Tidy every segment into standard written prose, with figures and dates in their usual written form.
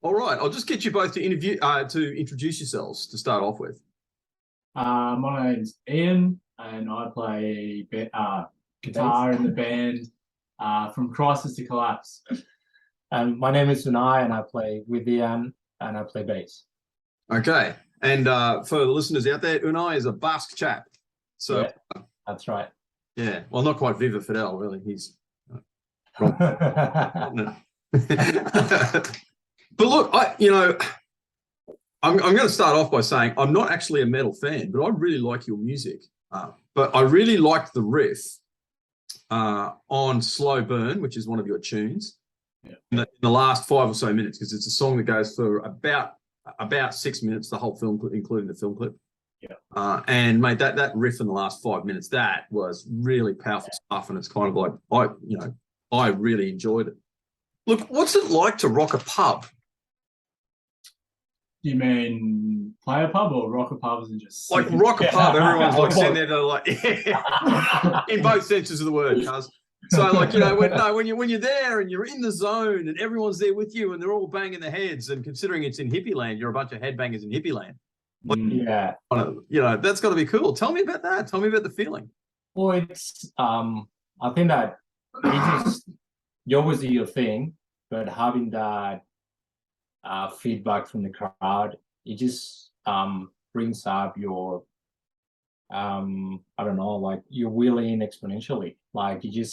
All right, I'll just get you both to introduce yourselves to start off with. My name's Ian, and I play guitar in the band from Crisis to Collapse. And my name is Unai, and I play with Ian, and I play bass. Okay, and for the listeners out there, Unai is a Basque chap. So yeah, that's right. Yeah, well, not quite Viva Fidel, really. He's But look, I'm going to start off by saying I'm not actually a metal fan, but I really like your music. But I really liked the riff on Slow Burn, which is one of your tunes, in the last 5 or so minutes, because it's a song that goes for about 6 minutes, the whole film, including the film clip. Yeah. And mate, that riff in the last 5 minutes, that was really powerful stuff, and it's kind of like I really enjoyed it. Look, what's it like to rock a pub? You mean play a pub or rock a pub? And just like rock a pub? Everyone's like sitting there, they're like, in both senses of the word, cuz. So like, when you're there and you're in the zone and everyone's there with you and they're all banging their heads, and considering it's in hippie land, you're a bunch of headbangers in hippie land. Like, that's got to be cool. Tell me about that. Tell me about the feeling. Well, it's I think that you always do your thing, but having that feedback from the crowd, it just brings up your I don't know, like you're willing exponentially. Like you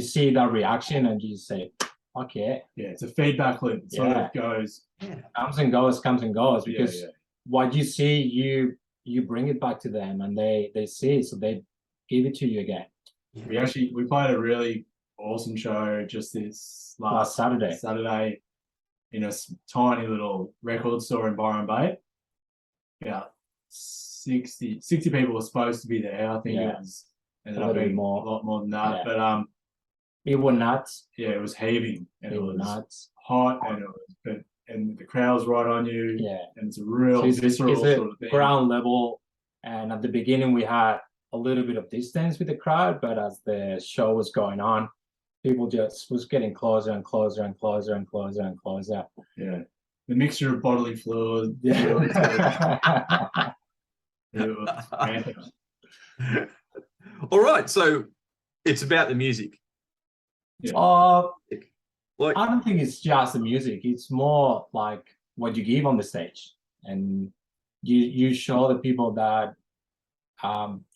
see that reaction and you say, okay. Yeah, it's a feedback loop. It sort of goes. Comes and goes, because what you see, you bring it back to them and they see it, so they give it to you again. We played a really awesome show just this last Saturday in a tiny little record store in Byron Bay. Yeah, 60 people were supposed to be there. I think it was ended up being a lot more than that. But it was nuts. Yeah, it was heaving, and it was nuts, hot, and the crowd was right on you. Yeah, and it's a real visceral sort of thing. Ground level, and at the beginning we had a little bit of distance with the crowd, but as the show was going on, people just was getting closer and closer and closer and closer and closer. Yeah, the mixture of bodily fluid. All right, so it's about the music. I don't think it's just the music. It's more like what you give on the stage, and you show the people that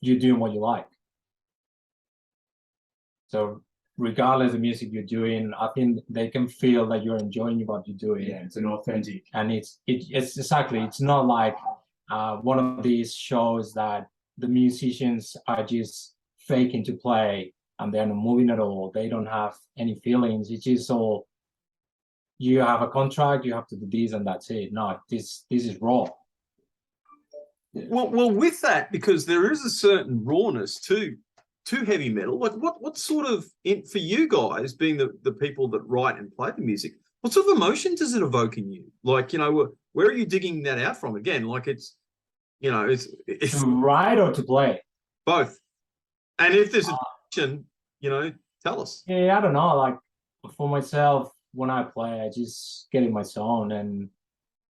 you're doing what you like. So regardless of the music you're doing, I think they can feel that you're enjoying what you're doing. Yeah, it's an authentic. And it's exactly. It's not like one of these shows that the musicians are just faking to play and they're not moving at all. They don't have any feelings. It's just all, you have a contract, you have to do this and that's it. No, this is raw. Well, with that, because there is a certain rawness to heavy metal. Like, what sort of, for you guys being the people that write and play the music, what sort of emotion does it evoke in you? Like, where are you digging that out from? Again, like it's to write or to play? Both. And if there's a question, tell us. Yeah, I don't know. Like for myself, when I play, I just get in my zone, and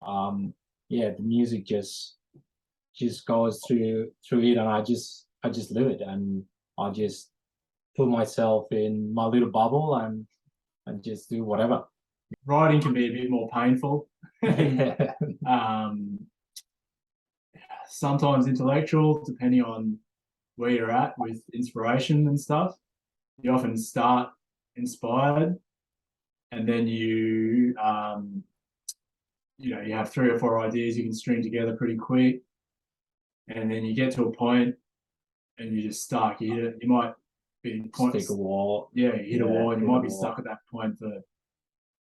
the music just goes through it, and I just live it, and I just put myself in my little bubble and just do whatever. Writing can be a bit more painful. Sometimes intellectual, depending on where you're at with inspiration and stuff. You often start inspired, and then you have 3 or 4 ideas you can string together pretty quick, and then you get to a point and you just stuck. You might be stick a wall. Yeah, you hit a wall, and you might be stuck at that point for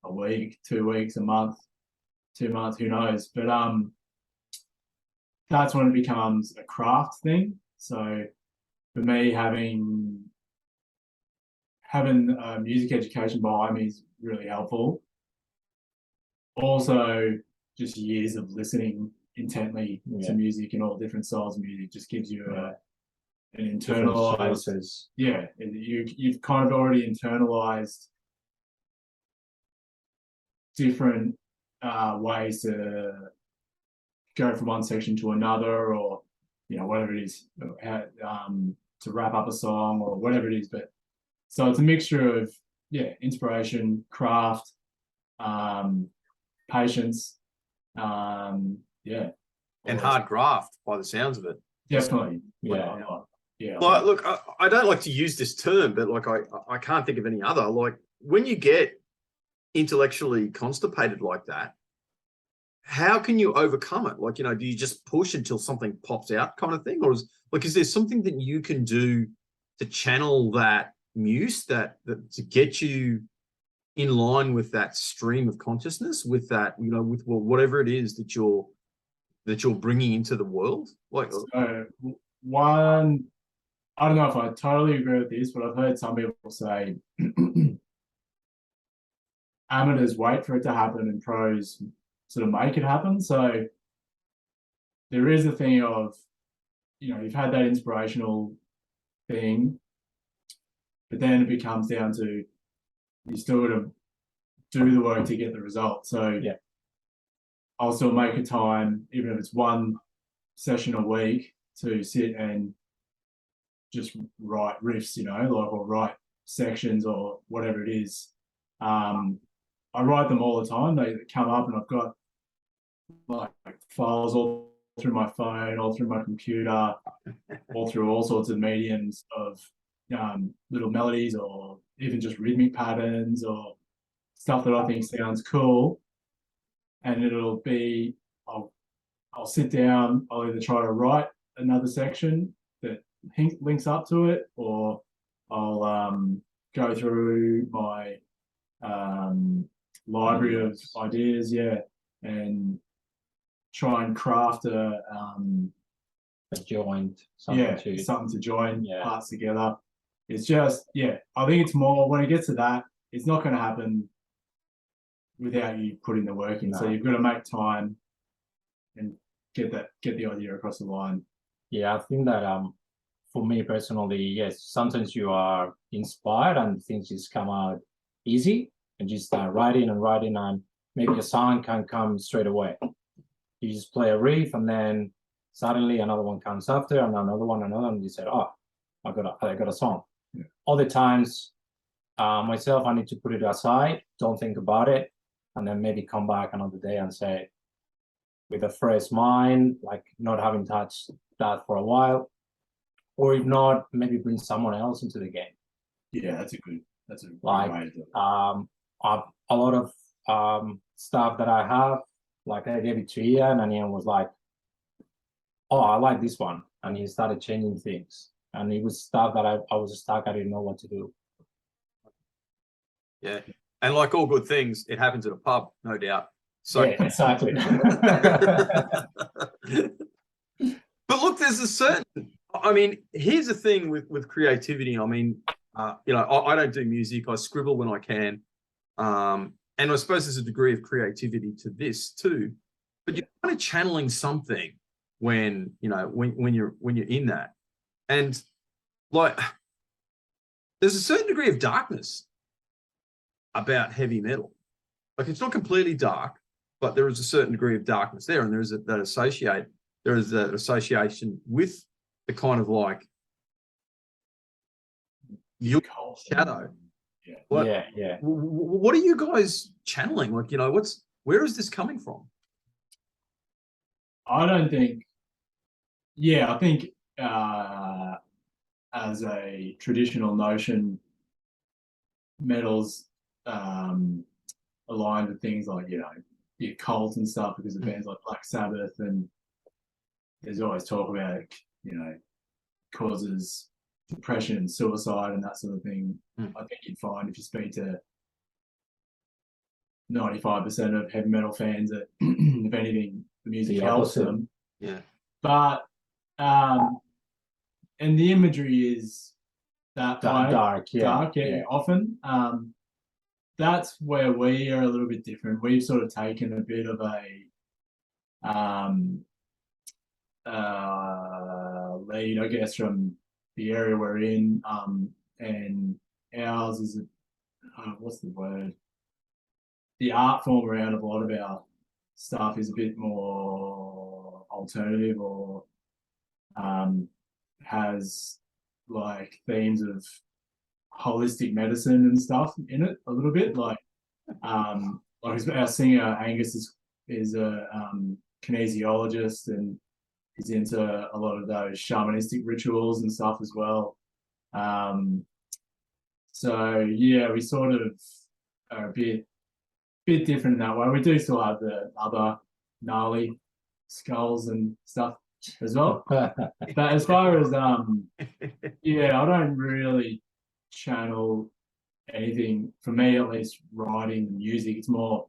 a week, 2 weeks, a month, 2 months, who knows? But that's when it becomes a craft thing. So for me, having music education behind me is really helpful. Also, just years of listening intently to music and all different styles of music just gives you an internalized. Yeah, you've kind of already internalized different ways to go from one section to another, or whatever it is, to wrap up a song or whatever it is. But so it's a mixture of inspiration, craft, patience, and hard graft by the sounds of it. Definitely. Like, look, I don't like to use this term, but like I can't think of any other. Like, when you get intellectually constipated like that, how can you overcome it? Like, do you just push until something pops out, kind of thing? Or is there something that you can do to channel that muse, that to get you in line with that stream of consciousness, with that, with whatever it is that you're bringing into the world? Like, one, I don't know if I totally agree with this, but I've heard some people say amateurs wait for it to happen and pros sort of make it happen. So there is a thing of, you've had that inspirational thing, but then it becomes down to you still got to do the work to get the result. So I'll still make a time, even if it's one session a week, to sit and just write riffs, or write sections or whatever it is. I write them all the time. They come up, and I've got like files all through my phone, all through my computer, all through all sorts of mediums of little melodies, or even just rhythmic patterns, or stuff that I think sounds cool. And it'll be, I'll sit down, I'll either try to write another section that links up to it, or I'll go through my library of ideas, and try and craft a joint, something to join parts together. It's just, I think it's more when it gets to that, it's not going to happen without you putting the work in. No. So you've got to make time and get the idea across the line. I think that for me personally, yes, sometimes you are inspired and things just come out easy, and you start writing, and maybe a song can come straight away. You just play a riff, and then suddenly another one comes after, and another one, and you said, "Oh, I got a song." Other times, myself, I need to put it aside, don't think about it, and then maybe come back another day and say, with a fresh mind, like not having touched that for a while, or if not, maybe bring someone else into the game. That's a good like way to do it. A lot of stuff that I have, like I gave it to Ian, and Ian was like, "Oh, I like this one," and he started changing things, and it was stuff that I was stuck. I didn't know what to do. And like all good things, it happens at a pub, no doubt. So exactly. But look, there's a certain, here's the thing with creativity. I don't do music. I scribble when I can. And I suppose there's a degree of creativity to this too. But you're kind of channeling something when you're in that. And like, there's a certain degree of darkness about heavy metal. Like, it's not completely dark, but there is a certain degree of darkness there, and there is that association with the kind of like your shadow. What are you guys channeling? Like, where is this coming from? I think as a traditional notion, metal's aligned with things like the occult and stuff, because of bands like Black Sabbath, and there's always talk about causes depression and suicide and that sort of thing. I think you'd find, if you speak to 95% of heavy metal fans, that if anything, the music helps them. But and the imagery is that dark, often. That's where we are a little bit different. We've sort of taken a bit of a lead, I guess, from the area we're in, and ours is what's the word? the art form around a lot of our stuff is a bit more alternative, or has like themes of holistic medicine and stuff in it a little bit. Like our singer Angus is a kinesiologist, and he's into a lot of those shamanistic rituals and stuff as well. So yeah, we sort of are a bit different in that way. We do still have the other gnarly skulls and stuff as well. But as far as yeah, I don't really channel anything, for me at least, writing music. It's more,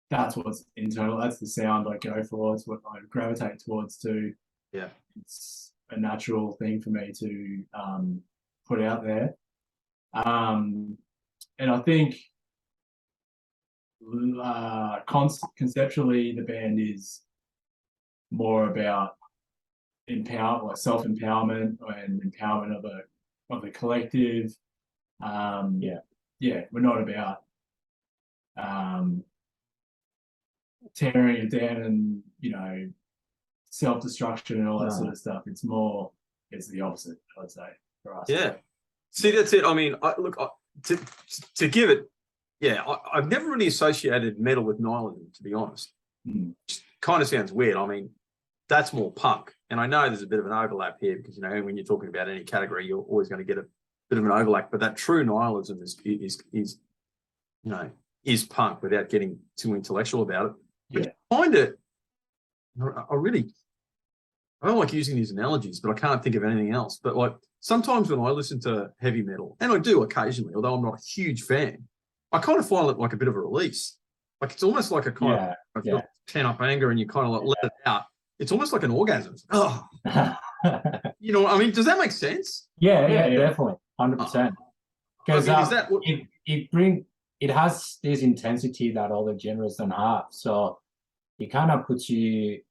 that's what's internal, that's the sound I go for, it's what I gravitate towards too. Yeah, it's a natural thing for me to put out there. And I think conceptually the band is more about self-empowerment and empowerment of the collective. We're not about tearing it down and, you know, self-destruction and all that sort of stuff. It's the opposite, I'd say, for us. Yeah. See, that's it. I mean, to give it, I've never really associated metal with nihilism, to be honest. Which kind of sounds weird. I mean, that's more punk. And I know there's a bit of an overlap here because, you know, when you're talking about any category, you're always going to get a bit of an overlap. But that true nihilism is you know, is punk without getting too intellectual about it. Yeah. I find it, I don't like using these analogies, but I can't think of anything else. But like sometimes when I listen to heavy metal, and I do occasionally, although I'm not a huge fan, I kind of find it like a bit of a release. Like it's almost like a kind of pent up anger, and you kind of like let it out. It's almost like an orgasm. Oh, you know, I mean, does that make sense? Yeah, definitely, 100%. Because it has this intensity that all the genres don't have. So it kind of puts you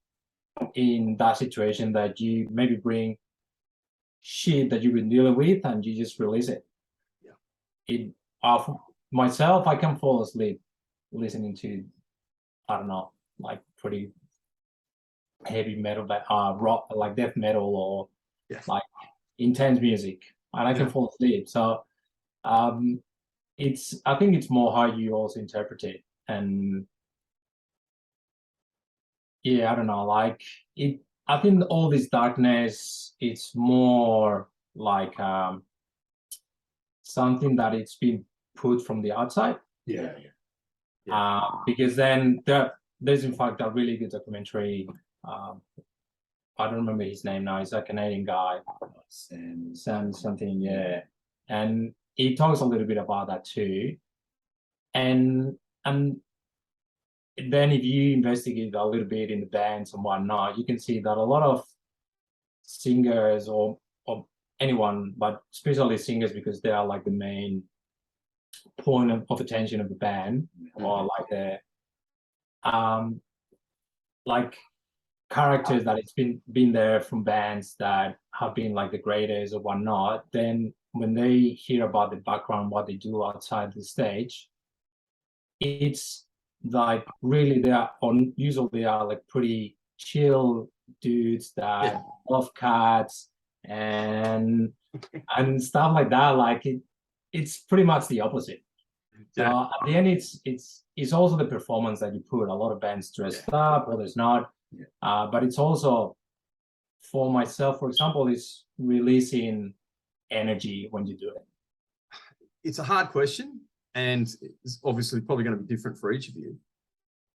in that situation that you maybe bring shit that you've been dealing with and you just release it. Myself, I can fall asleep listening to, I don't know, like pretty heavy metal, rock, like death metal, or like intense music, and I can fall asleep. So I think it's more how you also interpret it. And I don't know, like I think all this darkness, it's more like something that it's been put from the outside. Because then there's in fact a really good documentary. I don't remember his name now. He's a Canadian guy, Sam something, and he talks a little bit about that too. And then if you investigate a little bit in the bands and whatnot, you can see that a lot of singers or anyone, but especially singers, because they are like the main point of attention of the band, or like the like characters that it's been there from bands that have been like the greatest or whatnot. Then when they hear about the background, what they do outside the stage, it's like really usually they are like pretty chill dudes that love cats and stuff like that. Like it's pretty much the opposite. So at the end, it's also the performance that you put. A lot of bands dressed up, others not. But it's also, for myself, for example, is releasing energy when you do it. It's a hard question, and it's obviously probably going to be different for each of you.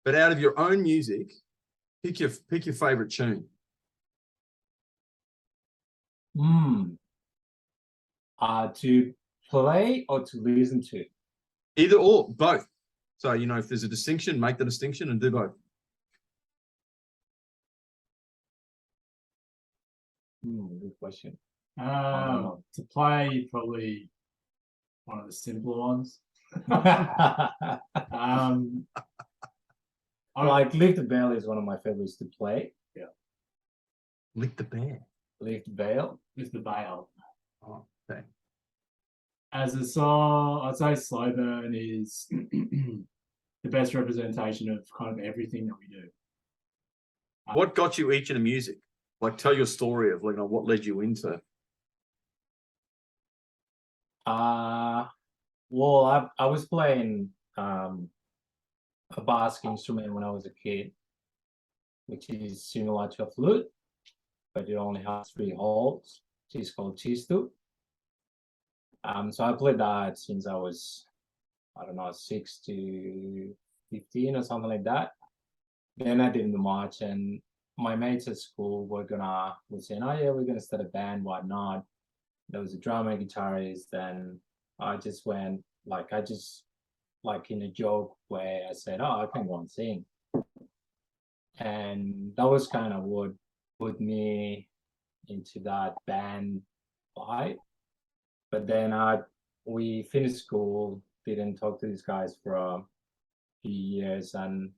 But out of your own music, pick your favorite tune. To play or to listen to? Either or, both. So, you know, if there's a distinction, make the distinction and do both. Good question. To play, probably one of the simpler ones. Like Lift the Veil is one of my favorites to play. Lift the Bear. Lift the Veil. Lift the Veil. Oh, okay. As a song, I'd say Slow Burn is the best representation of kind of everything that we do. What got you each into music? Like, tell your story of, like, what led you into. Well, I was playing a Basque instrument when I was a kid, which is similar to a flute, but it only has 3 holes, which is called chistu. So I played that since I was, I don't know, 6 to 15 or something like that. Then I didn't do much, and my mates at school were saying, oh yeah, we're gonna start a band, why not? There was a drummer, guitarist, and I just went, like in a joke way, I said, oh, I can go and sing. And that was kind of what put me into that band vibe. But then we finished school, didn't talk to these guys for a few years, and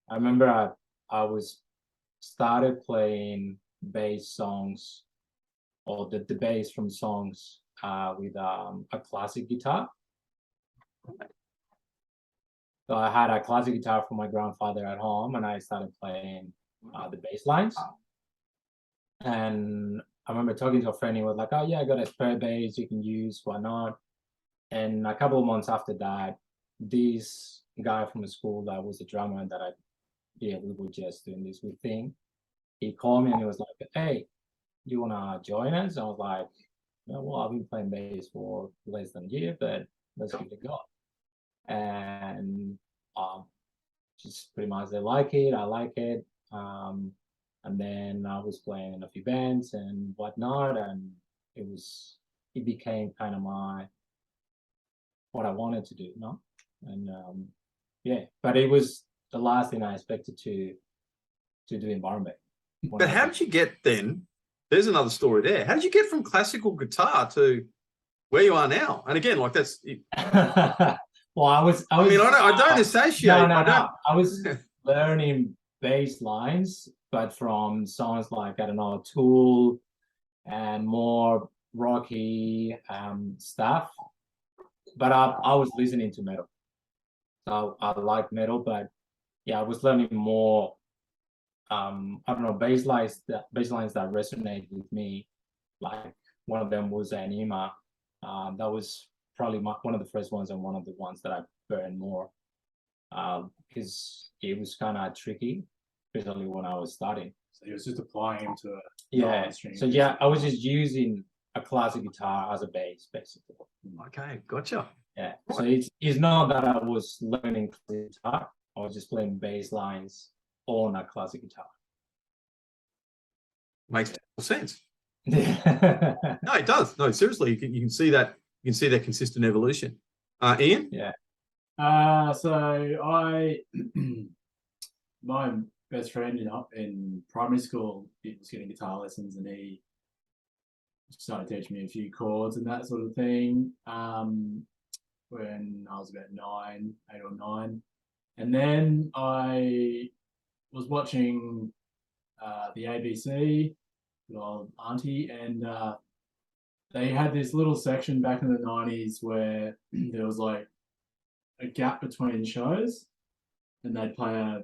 I remember I was started playing bass songs, or the bass from songs with a classic guitar. So I had a classic guitar from my grandfather at home, and I started playing the bass lines. And I remember talking to a friend, he was like, oh yeah, I got a spare bass you can use, why not? And a couple of months after that, this guy from the school that was a drummer that we were just doing this weird thing, he called me and he was like, hey, you wanna join us? I was like, well, I've been playing bass for less than a year, but let's give it a go. And just pretty much they like it, I like it. And then I was playing in a few bands and whatnot, and it became kind of what I wanted to do, you know? And yeah, but it was the last thing I expected to do in Bombay. But how did you get then? There's another story there. How did you get from classical guitar to where you are now? And again, like that's. Well, I mean, I don't associate. No. I was learning bass lines, but from songs like, I don't know, Tool and more rocky stuff. But I was listening to metal. So I like metal, but yeah, I was learning more I don't know, bass lines that resonate with me. Like one of them was Anima. That was probably one of the first ones and one of the ones that I burned more because it was kind of tricky, especially when I was starting. So he was just applying him to So yeah, I was just using a classic guitar as a bass, basically. Okay, gotcha. Yeah, so it's not that I was learning classic guitar. I was just playing bass lines on a classic guitar. Makes total sense. No, it does. No, seriously, you can see that. You can see that consistent evolution. Ian? Yeah. So my best friend in primary school, he was getting guitar lessons, and he started teaching me a few chords and that sort of thing. When I was about 8 or 9, and then I was watching the ABC, good old auntie, and they had this little section back in the 90s where there was like a gap between shows, and they'd play a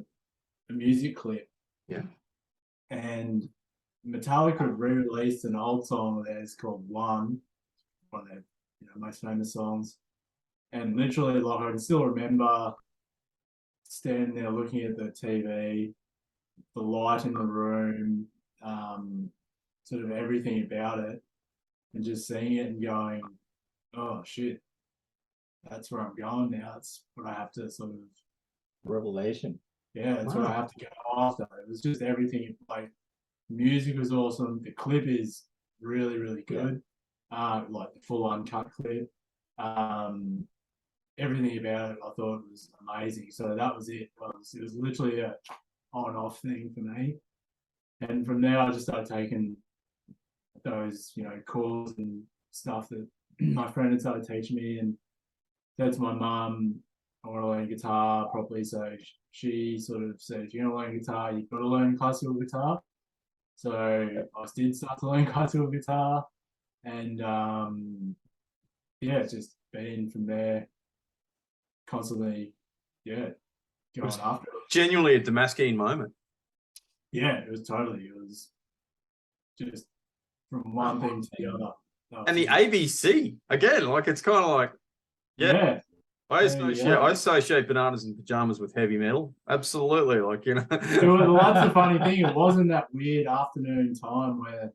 music clip. Yeah. And Metallica re-released an old song of theirs called One of their most famous songs. And literally, like, I can still remember standing there looking at the TV, the light in the room, sort of everything about it, and just seeing it and going, oh shit, that's where I'm going now. That's what I have to sort of revelation. Yeah, that's what I have to go after. It was just everything. Like, music was awesome. The clip is really, really good. Like the full uncut clip. Everything about it I thought was amazing. So that was it. It was literally a on-off thing for me. And from there, I just started taking those, chords and stuff that my friend had started teaching me, and said to my mum, I want to learn guitar properly. So she sort of said, if you're going to learn guitar, you've got to learn classical guitar. So I did start to learn classical guitar, and it's just been from there constantly, going after it. Genuinely a Damascene moment. Yeah, it was just from one thing to the other. And the ABC again, like it's kind of like, yeah. I associate bananas and pajamas with heavy metal. Absolutely, like that's the funny thing. It wasn't that weird afternoon time where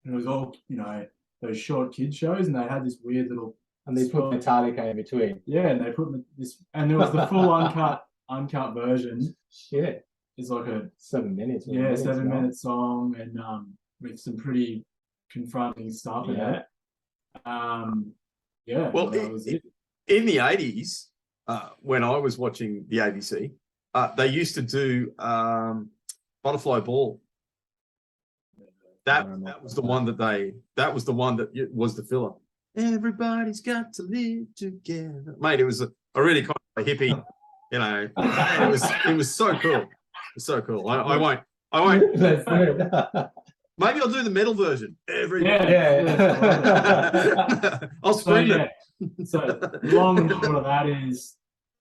it was all those short kid shows, and they had this weird little. And they put Metallica in between. Yeah, and they put this, and there was the full uncut version. Yeah, it's like a 7 minutes. 7-minute song, and with some pretty confronting stuff in it. Well, that was it. In the 80s, when I was watching the ABC, they used to do Butterfly Ball. That was the one that was the filler. Everybody's got to live together, mate. It was a really kind of hippie, it was so cool. It's so cool. I won't. Maybe I'll do the metal version. I'll scream it. So long and short of that is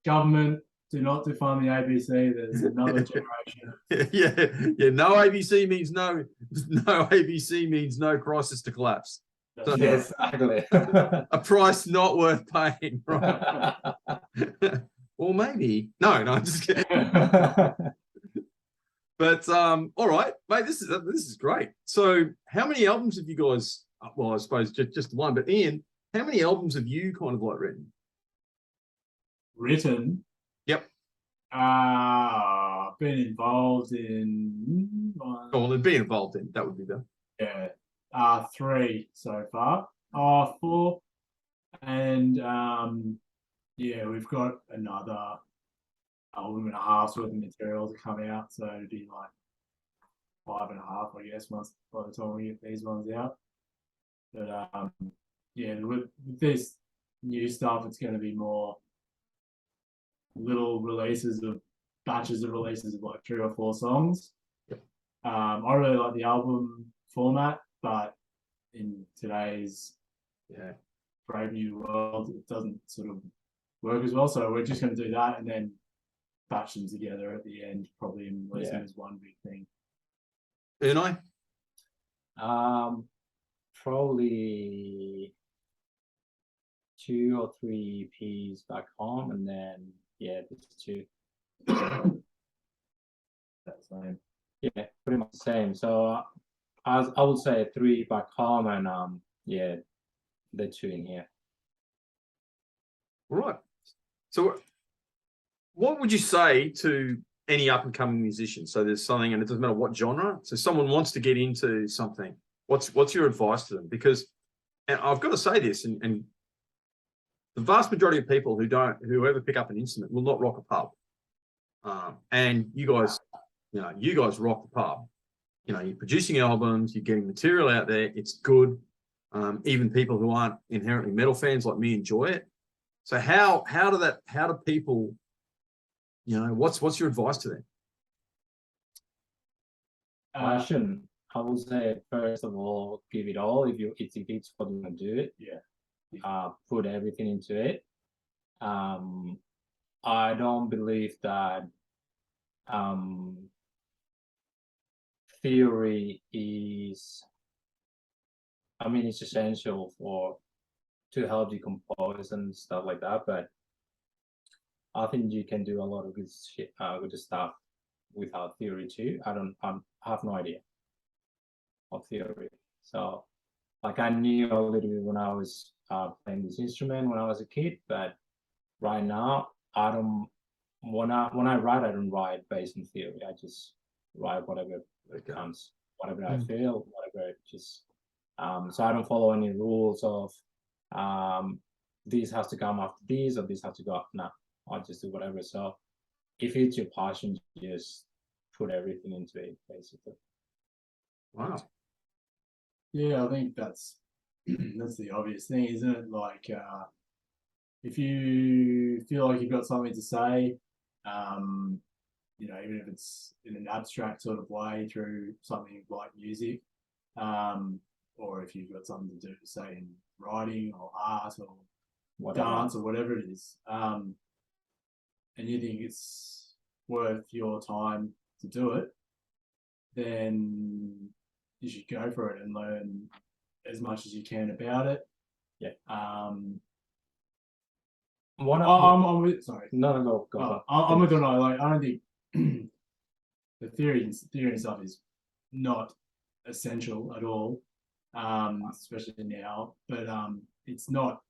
government do not defund the ABC. There's another generation. Yeah. No ABC means no ABC means no crisis to collapse. So, yes, exactly. A price not worth paying, right? Or maybe no. I'm just kidding. But all right, mate. This is great. So, how many albums have you guys? Well, I suppose just one. But Ian, how many albums have you kind of like written? Written. Yep. Been involved in. Been involved in that would be the. Yeah. 3 so far. 4, and we've got another album and a half's worth of material to come out, so it'd be like 5.5, I guess, once by the time we get these ones out. But with this new stuff, it's going to be more little batches of releases of like 3 or 4 songs. Yep. I really like the album format, but in today's brave new world, it doesn't sort of work as well. So we're just going to do that and then batch them together at the end, probably, and release them as one big thing. Unai? Probably 2 or 3 EPs back home, and then just 2. That's the same. Yeah, pretty much the same. So I would say 3 back home, and the 2 in here. All right. So what would you say to any up and coming musician? So there's something, and it doesn't matter what genre. So someone wants to get into something. What's your advice to them? Because, and I've got to say this, and the vast majority of people who ever pick up an instrument will not rock a pub. And you guys rock the pub. You're producing albums, you're getting material out there. It's good. Even people who aren't inherently metal fans like me enjoy it. So how do people, what's your advice to them? Passion. I would say, first of all, give it all. If it's what you want to do it, put everything into it. I don't believe that theory is. I mean, it's essential to help you compose and stuff like that. But I think you can do a lot of good shit, good stuff without theory too. I have no idea of theory. So, like, I knew a little bit when I was playing this instrument when I was a kid, but right now I don't. When I write, I don't write based on theory. I just write whatever comes, whatever I feel, whatever just. So I don't follow any rules of this has to come after this or this has to go up. No, I just do whatever. So if it's your passion, just put everything into it, basically. Wow. Yeah, I think that's the obvious thing, isn't it? Like, if you feel like you've got something to say, even if it's in an abstract sort of way through something like music, or if you've got something to do, say, in writing or art or dance or whatever it is, and you think it's worth your time to do it, then you should go for it and learn as much as you can about it. Yeah. I'm with, sorry. No, go. I'm with Unai. Like, I don't think the theory and stuff is not essential at all, especially now. But it's not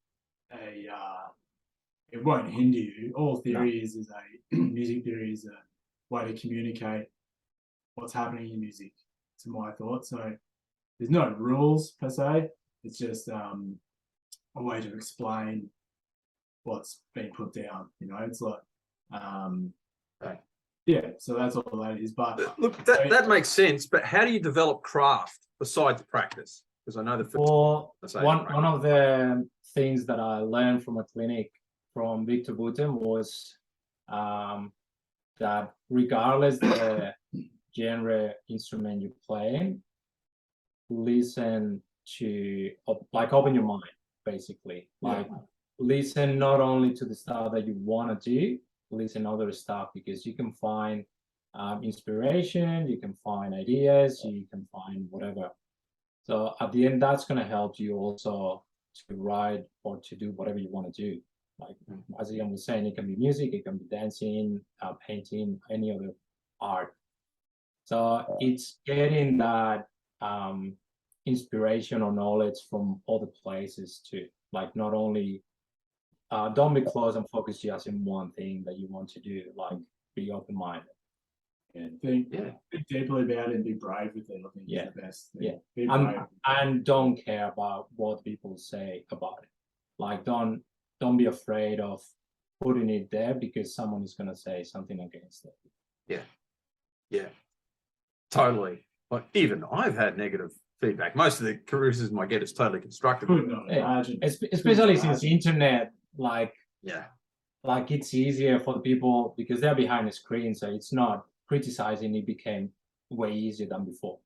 a it won't hinder you. All theory is a music theory is a way to communicate what's happening in music, to my thoughts. So there's no rules per se. It's just a way to explain what's been put down. You know, it's like yeah. So that's all that is. But look, that makes sense. But how do you develop craft besides practice? Because I know one of the things that I learned from a clinic from Victor Boutin was that regardless the genre instrument you're playing, listen to, like, open your mind, basically. Like, listen not only to the stuff that you want to do, listen other stuff, because you can find inspiration, you can find ideas, you can find whatever. So at the end, that's going to help you also to write or to do whatever you want to do. Like, as Ian was saying, it can be music, it can be dancing, painting, any other art. So it's getting that inspiration or knowledge from other places too. Like, not only don't be closed and focus just in one thing that you want to do. Like, be open-minded. And think deeply about it and be brave with it. I think is the best thing. Be brave. And don't care about what people say about it. Like, don't be afraid of putting it there because someone is going to say something against it. Yeah, totally. Like, even I've had negative feedback. Most of the criticism I get is totally constructive. Could not imagine. Especially since the internet, like it's easier for the people because they're behind the screen, so it's not criticizing. It became way easier than before.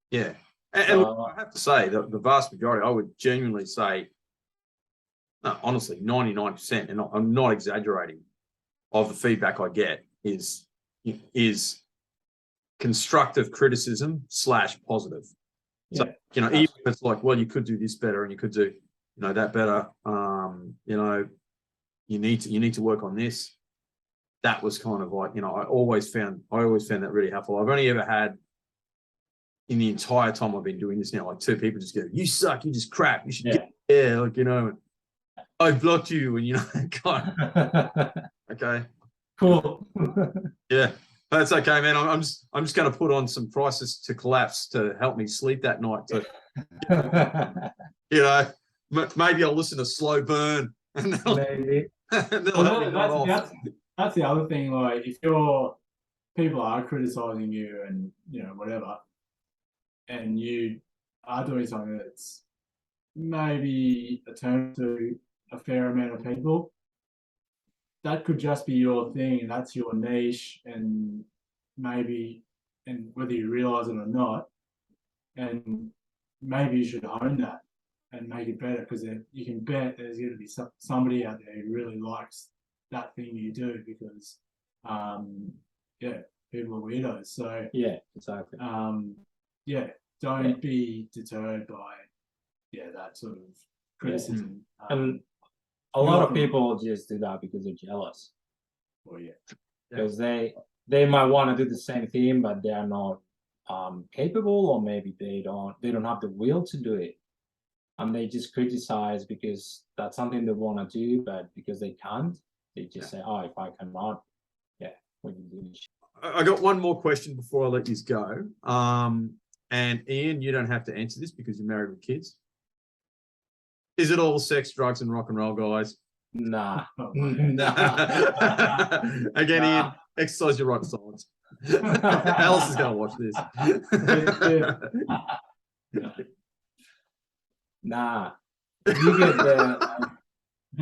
Yeah, and I have to say that the vast majority, I would genuinely say, no, honestly, 99%, and I'm not exaggerating, of the feedback I get is constructive criticism / positive. So, you know, even if it's like, well, you could do this better and you could do, you know, that better. You know, you need to work on this. That was kind of like, you know, I always found that really helpful. I've only ever had, in the entire time I've been doing this now, like 2 people just go, "You suck, you just crap, you should get there," like, you know, I blocked you, and you know, kind of, okay, cool. Yeah. That's okay, man. I'm just going to put on some Prices to Collapse to help me sleep that night. To, you know, maybe I'll listen to Slow Burn. And maybe. That's the other thing. Like, if people are criticizing you and, you know, whatever, and you are doing something that's maybe a turn to a fair amount of people, that could just be your thing, and that's your niche, and maybe, and whether you realize it or not, and maybe you should own that and make it better, because you can bet there's going to be somebody out there who really likes that thing you do, because people are weirdos. So exactly. Don't be deterred by that sort of criticism. And a lot of people just do that because they're jealous. Because they might want to do the same thing, but they are not capable, or maybe they don't have the will to do it, and they just criticize because that's something they want to do, but because they can't, they just say, "Oh, if I cannot, we can do this." I got one more question before I let you go. And Ian, you don't have to answer this because you're married with kids. Is it all sex, drugs, and rock and roll, guys? Nah. Again, Ian, exercise your right to silence. Alice is going to watch this. Nah. You get the